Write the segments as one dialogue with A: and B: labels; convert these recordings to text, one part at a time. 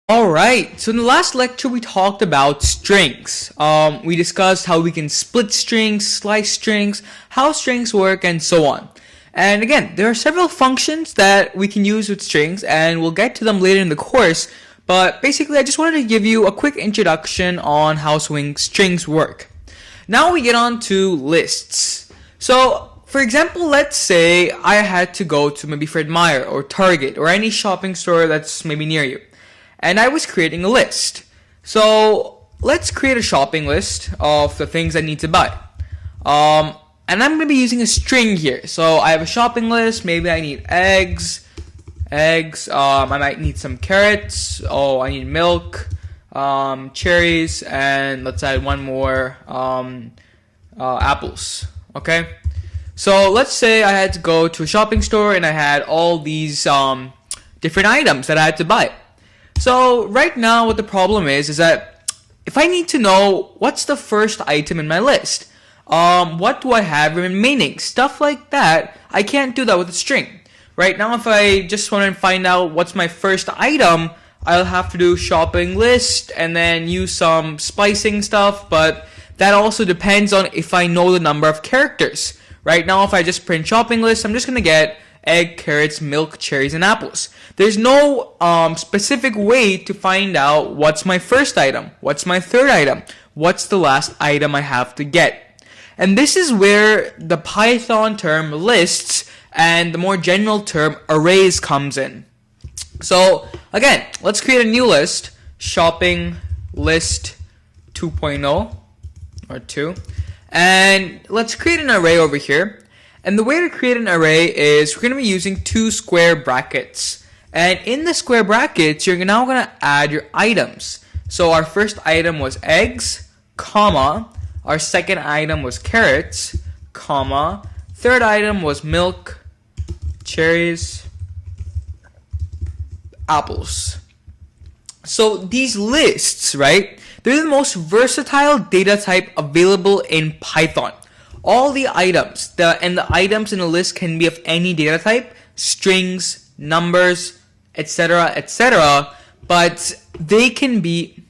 A: Alright, so in the last lecture we talked about strings. We discussed how we can split strings, slice strings, how strings work, and so on. And again, there are several functions that we can use with strings, and we'll get to them later in the course. But basically, I just wanted to give you a quick introduction on how strings work. Now we get on to lists. So, for example, let's say I had to go to maybe Fred Meyer or Target or any shopping store that's maybe near you. And I was creating a list. So let's create a shopping list of the things I need to buy. And I'm going to be using a string here. So I have a shopping list. Maybe I need eggs. I might need some carrots. Oh, I need milk, cherries, and let's add one more, apples. Okay. So let's say I had to go to a shopping store and I had all these different items that I had to buy. So right now what the problem is that if I need to know what's the first item in my list, what do I have remaining, stuff like that, I can't do that with a string. Right now if I just want to find out what's my first item, I'll have to do shopping list and then use some splicing stuff, but that also depends on if I know the number of characters. Right now if I just print shopping list, I'm just going to get egg, carrots, milk, cherries, and apples. There's no specific way to find out what's my first item, what's my third item, what's the last item I have to get. And this is where the Python term lists and the more general term arrays comes in. So again, let's create a new list, shopping list 2.0 or 2, and let's create an array over here. And the way to create an array is we're going to be using two square brackets. And in the square brackets, you're now going to add your items. So our first item was eggs, comma. Our second item was carrots, comma. Third item was milk, cherries, apples. So these lists, right? They're the most versatile data type available in Python. All the items, the items in a list can be of any data type, strings, numbers, etc., etc., but they can be.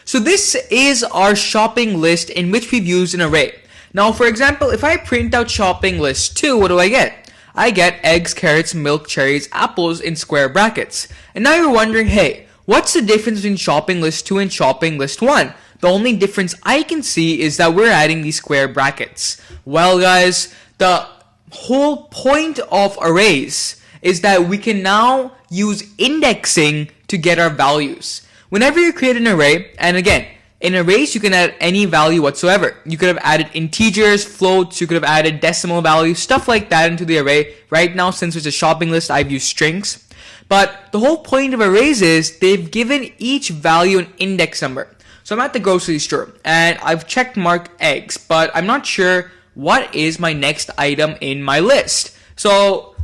A: So this is our shopping list in which we've used an array. Now, for example, if I print out shopping list 2, what do I get? I get eggs, carrots, milk, cherries, apples in square brackets. And now you're wondering, hey, what's the difference between shopping list 2 and shopping list 1? The only difference I can see is that we're adding these square brackets. Well, guys, the whole point of arrays is that we can now use indexing to get our values. Whenever you create an array, and again, in arrays you can add any value whatsoever. You could have added integers, floats, you could have added decimal values, stuff like that into the array. Right now, since it's a shopping list, I've used strings. But the whole point of arrays is they've given each value an index number. So I'm at the grocery store and I've checked marked eggs, but I'm not sure what is my next item in my list. So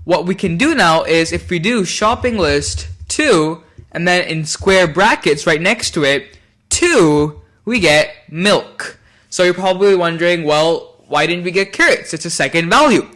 A: what we can do now is if we do shopping list 2 and then in square brackets right next to it 2, we get milk. So you're probably wondering, well, why didn't we get carrots? It's a second value.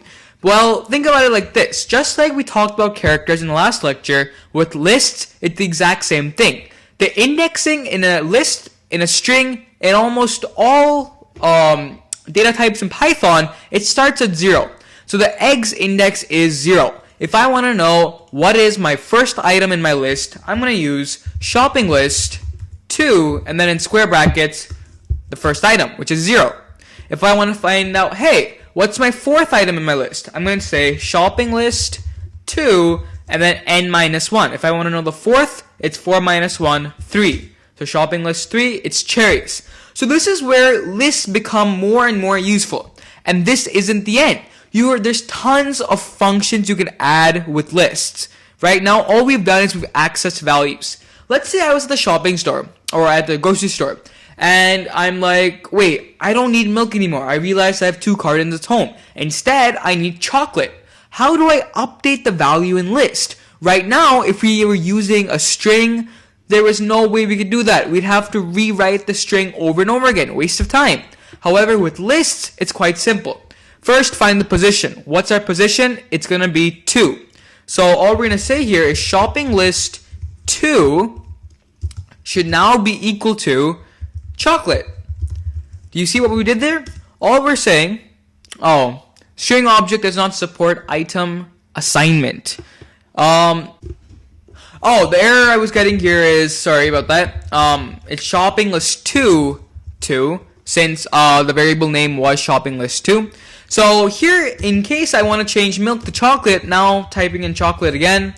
A: Well, think about it like this. Just like we talked about characters in the last lecture, with lists, it's the exact same thing. The indexing in a list, in a string, in almost all data types in Python, it starts at 0. So the eggs index is 0. If I want to know what is my first item in my list, I'm going to use shopping list 2 and then in square brackets the first item, which is 0. If I want to find out, hey, what's my fourth item in my list, I'm going to say shopping list 2 and then n minus 1. If I want to know the fourth, it's 4 minus 1, 3. So shopping list 3, it's cherries. So this is where lists become more and more useful. And this isn't the end. There's tons of functions you can add with lists. Right now, all we've done is we've accessed values. Let's say I was at the shopping store or at the grocery store and I'm like, wait, I don't need milk anymore. I realized I have 2 cartons at home. Instead, I need chocolate. How do I update the value in list? Right now, if we were using a string, there was no way we could do that. We'd have to rewrite the string over and over again. Waste of time. However, with lists, it's quite simple. First, find the position. What's our position? It's going to be 2. So all we're going to say here is shopping list 2 should now be equal to chocolate. Do you see what we did there? All we're saying, string object does not support item assignment. The error I was getting here is, sorry about that. It's shopping list 2 since the variable name was shopping list 2. So here, in case I want to change milk to chocolate, now typing in chocolate again,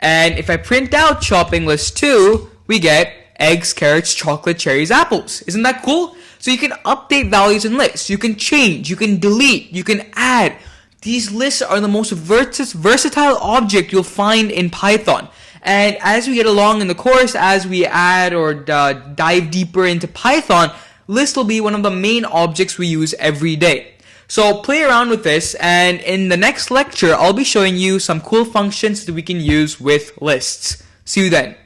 A: and if I print out shopping list 2, we get eggs, carrots, chocolate, cherries, apples. Isn't that cool? So you can update values in lists. You can change, you can delete, you can add. These lists are the most versatile object you'll find in Python. And as we get along in the course, as we add or dive deeper into Python, lists will be one of the main objects we use every day. So play around with this, and in the next lecture, I'll be showing you some cool functions that we can use with lists. See you then.